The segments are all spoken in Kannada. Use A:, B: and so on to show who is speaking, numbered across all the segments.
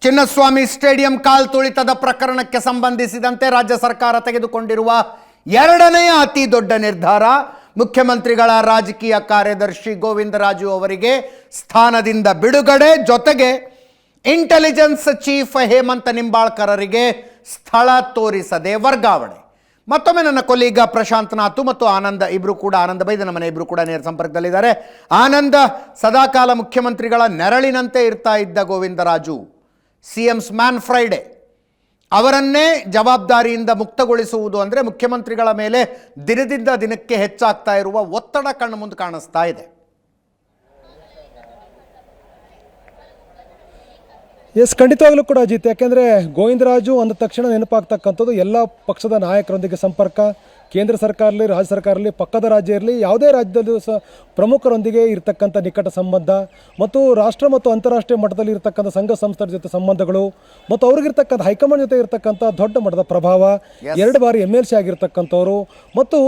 A: ಚಿನ್ನಸ್ವಾಮಿ ಸ್ಟೇಡಿಯಂ ಕಾಲ್ತುಳಿತದ ಪ್ರಕರಣಕ್ಕೆ ಸಂಬಂಧಿಸಿದಂತೆ ರಾಜ್ಯ ಸರ್ಕಾರ ತೆಗೆದುಕೊಂಡಿರುವ ಎರಡನೆಯ ಅತಿ ದೊಡ್ಡ ನಿರ್ಧಾರ ಮುಖ್ಯಮಂತ್ರಿಗಳ ರಾಜಕೀಯ ಕಾರ್ಯದರ್ಶಿ ಗೋವಿಂದರಾಜು ಅವರಿಗೆ ಸ್ಥಾನದಿಂದ ಬಿಡುಗಡೆ, ಜೊತೆಗೆ ಇಂಟೆಲಿಜೆನ್ಸ್ ಚೀಫ್ ಹೇಮಂತ್ ನಿಂಬಾಳ್ಕರರಿಗೆ ಸ್ಥಳ ತೋರಿಸದೆ ವರ್ಗಾವಣೆ. ಮತ್ತೊಮ್ಮೆ ನನ್ನ ಕೊಲೀಗ ಪ್ರಶಾಂತ್ ನಾಥು ಮತ್ತು ಆನಂದ್ ಇಬ್ಬರು ಕೂಡ, ಆನಂದ್ ಬೈದ ನಮ್ಮನೆ ಇಬ್ಬರು ಕೂಡ ನೇರ ಸಂಪರ್ಕದಲ್ಲಿದ್ದಾರೆ. ಆನಂದ್, ಸದಾಕಾಲ ಮುಖ್ಯಮಂತ್ರಿಗಳ ನೆರಳಿನಂತೆ ಇರ್ತಾ ಇದ್ದ ಗೋವಿಂದರಾಜು, CM's ಮ್ಯಾನ್ ಫ್ರೈಡೆ, ಅವರನ್ನೇ ಜವಾಬ್ದಾರಿಯಿಂದ ಮುಕ್ತಗೊಳಿಸುವುದು ಅಂದರೆ ಮುಖ್ಯಮಂತ್ರಿಗಳ ಮೇಲೆ ದಿನದಿಂದ ದಿನಕ್ಕೆ ಹೆಚ್ಚಾಗ್ತಾ ಇರುವ ಒತ್ತಡ ಕಣ್ಣು ಮುಂದೆ ಕಾಣಿಸ್ತಾ ಇದೆ.
B: ಎಸ್, ಖಂಡಿತವಾಗ್ಲೂ ಕೂಡ ಅಜಿತ್. ಯಾಕೆಂದರೆ ಗೋವಿಂದರಾಜು ಅಂದ ತಕ್ಷಣ ನೆನಪಾಗ್ತಕ್ಕಂಥದ್ದು ಎಲ್ಲ ಪಕ್ಷದ ನಾಯಕರೊಂದಿಗೆ ಸಂಪರ್ಕ, ಕೇಂದ್ರ ಸರ್ಕಾರ ಇರಲಿ, ರಾಜ್ಯ ಸರ್ಕಾರ ಇರಲಿ, ಪಕ್ಕದ ರಾಜ್ಯ ಇರಲಿ, ಯಾವುದೇ ರಾಜ್ಯದಲ್ಲೂ ಸಹ ಪ್ರಮುಖರೊಂದಿಗೆ ಇರತಕ್ಕಂಥ ನಿಕಟ ಸಂಬಂಧ ಮತ್ತು ರಾಷ್ಟ್ರ ಮತ್ತು ಅಂತಾರಾಷ್ಟ್ರೀಯ ಮಟ್ಟದಲ್ಲಿ ಇರತಕ್ಕಂಥ ಸಂಘ ಸಂಸ್ಥೆಗಳ ಜೊತೆ ಸಂಬಂಧಗಳು ಮತ್ತು ಅವ್ರಿಗಿರ್ತಕ್ಕಂಥ ಹೈಕಮಾಂಡ್ ಜೊತೆ ಇರತಕ್ಕಂಥ ದೊಡ್ಡ ಮಟ್ಟದ ಪ್ರಭಾವ, 2 ಬಾರಿ MLC ಆಗಿರ್ತಕ್ಕಂಥವ್ರು ಮತ್ತು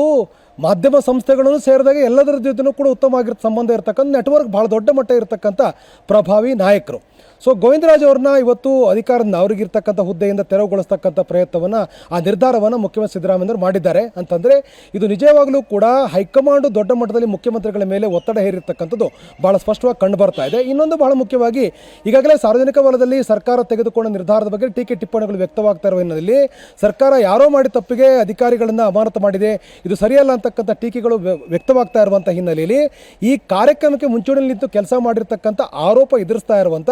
B: ಮಾಧ್ಯಮ ಸಂಸ್ಥೆಗಳನ್ನು ಸೇರಿದಾಗ ಎಲ್ಲದರ ಜೊತೆನೂ ಕೂಡ ಉತ್ತಮವಾಗಿರೋ ಸಂಬಂಧ ಇರತಕ್ಕಂಥ ನೆಟ್ವರ್ಕ್ ಭಾಳ ದೊಡ್ಡ ಮಟ್ಟ ಇರತಕ್ಕಂಥ ಪ್ರಭಾವಿ ನಾಯಕರು. ಸೊ ಗೋವಿಂದರಾಜ್ ಅವ್ರನ್ನ ಇವತ್ತು ಅಧಿಕಾರದ ಅವರಿಗಿರ್ತಕ್ಕಂಥ ಹುದ್ದೆಯಿಂದ ತೆರವುಗೊಳಿಸ್ತಕ್ಕಂಥ ಪ್ರಯತ್ನವನ್ನು, ಆ ನಿರ್ಧಾರವನ್ನು ಮುಖ್ಯಮಂತ್ರಿ ಸಿದ್ದರಾಮಯ್ಯವರು ಮಾಡಿದ್ದಾರೆ. ಅಂತಂದರೆ ಇದು ನಿಜವಾಗಲೂ ಕೂಡ ಹೈಕಮಾಂಡು ದೊಡ್ಡ ಮಟ್ಟದಲ್ಲಿ ಮುಖ್ಯಮಂತ್ರಿಗಳ ಮೇಲೆ ಒತ್ತಡ ಹೇರಿರ್ತಕ್ಕಂಥದ್ದು ಭಾಳ ಸ್ಪಷ್ಟವಾಗಿ ಕಂಡು ಬರ್ತಾ ಇದೆ. ಇನ್ನೊಂದು ಬಹಳ ಮುಖ್ಯವಾಗಿ, ಈಗಾಗಲೇ ಸಾರ್ವಜನಿಕ ವಲಯದಲ್ಲಿ ಸರ್ಕಾರ ತೆಗೆದುಕೊಂಡ ನಿರ್ಧಾರದ ಬಗ್ಗೆ ಟೀಕೆ ಟಿಪ್ಪಣಿಗಳು ವ್ಯಕ್ತವಾಗ್ತಾ ಇರುವ ಹಿನ್ನೆಲೆಯಲ್ಲಿ ಸರ್ಕಾರ ಯಾರೋ ಮಾಡಿ ತಪ್ಪಿಗೆ ಅಧಿಕಾರಿಗಳನ್ನು ಅಮಾನತು ಮಾಡಿದೆ, ಇದು ಸರಿಯಲ್ಲ ಅಂತಕ್ಕಂಥ ಟೀಕೆಗಳು ವ್ಯಕ್ತವಾಗ್ತಾ ಇರುವಂಥ ಹಿನ್ನೆಲೆಯಲ್ಲಿ ಈ ಕಾರ್ಯಕ್ರಮಕ್ಕೆ ಮುಂಚೂಣಿಯಲ್ಲಿ ನಿಂತು ಕೆಲಸ ಮಾಡಿರ್ತಕ್ಕಂಥ ಆರೋಪ ಎದುರಿಸ್ತಾ ಇರುವಂಥ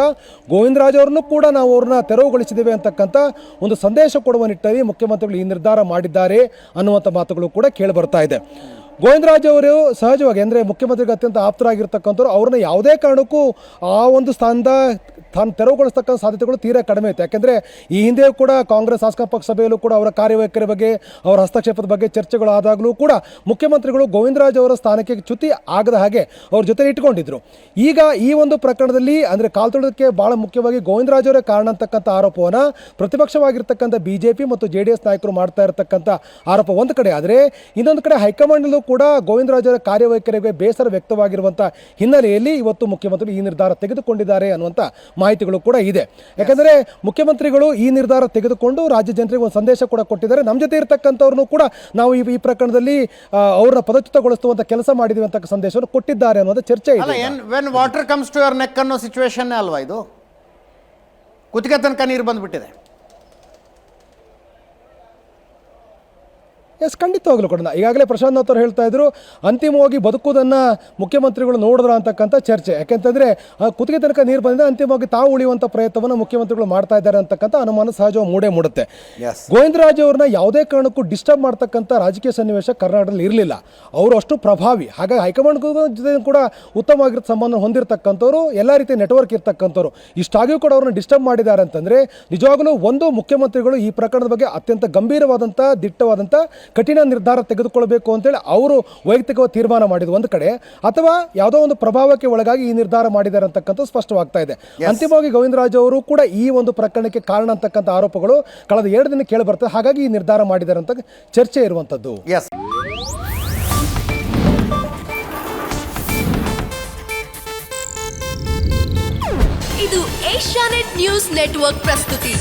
B: ಗೋವಿಂದರಾಜ್ ಅವರನ್ನು ಕೂಡ ನಾವು ಅವ್ರನ್ನ ತೆರವುಗೊಳಿಸಿದ್ದೇವೆ ಅಂತಕ್ಕಂಥ ಒಂದು ಸಂದೇಶ ಕೊಡುವ ನಿಟ್ಟಿನಲ್ಲಿ ಮುಖ್ಯಮಂತ್ರಿಗಳು ಈ ನಿರ್ಧಾರ ಮಾಡಿದ್ದಾರೆ ಅನ್ನುವಂಥ ಮಾತುಗಳು ಕೂಡ ಕೇಳಿ ಬರ್ತಾ ಇದೆ. ಗೋವಿಂದರಾಜ್ ಅವರು ಸಹಜವಾಗಿ ಅಂದರೆ ಮುಖ್ಯಮಂತ್ರಿಗೆ ಅತ್ಯಂತ ಆಪ್ತರಾಗಿರ್ತಕ್ಕಂಥವ್ರು, ಅವ್ರನ್ನ ಯಾವುದೇ ಕಾರಣಕ್ಕೂ ಆ ಒಂದು ಸ್ಥಾನದ ತಾನು ತೆರವುಗೊಳಿಸ್ತಕ್ಕಂಥ ಸಾಧ್ಯತೆಗಳು ತೀರಾ ಕಡಿಮೆ ಇತ್ತು. ಯಾಕೆಂದರೆ ಈ ಹಿಂದೆ ಕೂಡ ಕಾಂಗ್ರೆಸ್ ಶಾಸಕಾಂಗ ಪಕ್ಷ ಸಭೆಯಲ್ಲೂ ಕೂಡ ಅವರ ಕಾರ್ಯವೈಖರಿ ಬಗ್ಗೆ, ಅವರ ಹಸ್ತಕ್ಷೇಪದ ಬಗ್ಗೆ ಚರ್ಚೆಗಳು ಆದಾಗಲೂ ಕೂಡ ಮುಖ್ಯಮಂತ್ರಿಗಳು ಗೋವಿಂದರಾಜ್ ಅವರ ಸ್ಥಾನಕ್ಕೆ ಚ್ಯುತಿ ಆಗದ ಹಾಗೆ ಅವ್ರ ಜೊತೆ ಇಟ್ಕೊಂಡಿದ್ರು. ಈಗ ಈ ಒಂದು ಪ್ರಕರಣದಲ್ಲಿ ಅಂದರೆ ಕಾಲ್ತುಳಿತಕ್ಕೆ ಭಾಳ ಮುಖ್ಯವಾಗಿ ಗೋವಿಂದರಾಜ್ ಅವರೇ ಕಾರಣ ಅಂತಕ್ಕಂಥ ಆರೋಪವನ್ನು ಪ್ರತಿಪಕ್ಷವಾಗಿರ್ತಕ್ಕಂಥ BJP ಮತ್ತು JDS ನಾಯಕರು ಮಾಡ್ತಾ ಇರತಕ್ಕಂಥ ಆರೋಪ ಒಂದು ಕಡೆ ಆದರೆ, ಇನ್ನೊಂದು ಕಡೆ ಹೈಕಮಾಂಡ್ನಲ್ಲೂ ಕೂಡ ಗೋವಿಂದರಾಜ್ ಅವರ ಕಾರ್ಯವೈಖರಿಗೆ ಬೇಸರ ವ್ಯಕ್ತವಾಗಿರುವಂಥ ಹಿನ್ನೆಲೆಯಲ್ಲಿ ಇವತ್ತು ಮುಖ್ಯಮಂತ್ರಿ ಈ ನಿರ್ಧಾರ ತೆಗೆದುಕೊಂಡಿದ್ದಾರೆ ಅನ್ನುವಂಥ ಮಾಹಿತಿಗಳು ಕೂಡ ಇದೆ. ಯಾಕಂದರೆ ಮುಖ್ಯಮಂತ್ರಿಗಳು ಈ ನಿರ್ಧಾರ ತೆಗೆದುಕೊಂಡು ರಾಜ್ಯ ಜನರಿಗೆ ಒಂದು ಸಂದೇಶ ಕೂಡ ಕೊಟ್ಟಿದ್ದಾರೆ. ನಮ್ಮ ಜೊತೆ ಇರತಕ್ಕಂಥವ್ರನ್ನು ಕೂಡ ನಾವು ಈ ಪ್ರಕರಣದಲ್ಲಿ ಅವ್ರನ್ನ ಪದಚ್ಯುತಗೊಳಿಸುವಂಥ ಕೆಲಸ ಮಾಡಿದ್ದೀವಿ ಅಂತ ಸಂದೇಶವನ್ನು ಕೊಟ್ಟಿದ್ದಾರೆ ಅನ್ನೋದು ಚರ್ಚೆ ಇದೆ.
A: When water comes to your neck ಅನ್ನೋ ಸಿಚುವೇಶನ್ ಅಲ್ವಾ ಇದು? ಕುತ್ತಿಗೆ ತನಕ ನೀರು ಬಂದುಬಿಟ್ಟಿದೆ.
B: ಎಸ್, ಖಂಡಿತವಾಗ್ಲೂ ಕೂಡ ಈಗಾಗಲೇ ಪ್ರಶಾಂತ್ ನಾಥ್ ಅವರು ಹೇಳ್ತಾ ಇದ್ರು, ಅಂತಿಮವಾಗಿ ಬದುಕುವುದನ್ನು ಮುಖ್ಯಮಂತ್ರಿಗಳು ನೋಡಿದ್ರ ಅಂತಕ್ಕಂಥ ಚರ್ಚೆ. ಯಾಕೆಂತಂದರೆ ಕುತ್ತಿಗೆ ತನಕ ನೀರು ಬಂದಿದೆ, ಅಂತಿಮವಾಗಿ ತಾವು ಉಳಿಯುವಂಥ ಪ್ರಯತ್ನವನ್ನು ಮುಖ್ಯಮಂತ್ರಿಗಳು ಮಾಡ್ತಾ ಇದ್ದಾರೆ ಅಂತಕ್ಕಂಥ ಅನುಮಾನ ಸಹಜವಾಗಿ ಮೂಡುತ್ತೆ. ಗೋವಿಂದರಾಜ್ ಅವ್ರನ್ನ ಯಾವುದೇ ಕಾರಣಕ್ಕೂ ಡಿಸ್ಟರ್ಬ್ ಮಾಡ್ತಕ್ಕಂಥ ರಾಜಕೀಯ ಸನ್ನಿವೇಶ ಕರ್ನಾಟಕದಲ್ಲಿ ಇರಲಿಲ್ಲ. ಅವರು ಅಷ್ಟು ಪ್ರಭಾವಿ, ಹಾಗಾಗಿ ಹೈಕಮಾಂಡ್ ಜೊತೆ ಕೂಡ ಉತ್ತಮವಾಗಿರೋ ಸಂಬಂಧ ಹೊಂದಿರತಕ್ಕಂಥವ್ರು, ಎಲ್ಲ ರೀತಿಯ ನೆಟ್ವರ್ಕ್ ಇರ್ತಕ್ಕಂಥವ್ರು. ಇಷ್ಟಾಗಿಯೂ ಕೂಡ ಅವ್ರನ್ನ ಡಿಸ್ಟರ್ಬ್ ಮಾಡಿದ್ದಾರೆ ಅಂತಂದರೆ ನಿಜವಾಗಲೂ ಒಂದು ಮುಖ್ಯಮಂತ್ರಿಗಳು ಈ ಪ್ರಕರಣದ ಬಗ್ಗೆ ಅತ್ಯಂತ ಗಂಭೀರವಾದಂಥ, ದಿಟ್ಟವಾದಂಥ ಕಠಿಣ ನಿರ್ಧಾರ ತೆಗೆದುಕೊಳ್ಬೇಕು ಅಂತೇಳಿ ಅವರು ವೈಯಕ್ತಿಕವಾಗಿ ತೀರ್ಮಾನ ಮಾಡಿದ್ದು ಒಂದು ಕಡೆ, ಅಥವಾ ಯಾವುದೋ ಒಂದು ಪ್ರಭಾವಕ್ಕೆ ಒಳಗಾಗಿ ಈ ನಿರ್ಧಾರ ಮಾಡಿದ್ದಾರೆ ಅಂತಕ್ಕಂಥ ಸ್ಪಷ್ಟವಾಗ್ತಾ ಇದೆ. ಅಂತಿಮವಾಗಿ ಗೋವಿಂದರಾಜ್ ಅವರು ಕೂಡ ಈ ಒಂದು ಪ್ರಕರಣಕ್ಕೆ ಕಾರಣ ಅಂತಕ್ಕಂಥ ಆರೋಪಗಳು ಕಳೆದ 2 ದಿನ ಕೇಳಿ ಬರ್ತದೆ. ಹಾಗಾಗಿ ಈ ನಿರ್ಧಾರ ಮಾಡಿದ್ದಾರೆ ಅಂತ ಚರ್ಚೆ ಇರುವಂಥದ್ದು.
C: ಇದು ಏಷ್ಯಾನೆಟ್ ನ್ಯೂಸ್ ನೆಟ್ವರ್ಕ್ ಪ್ರಸ್ತುತಿ.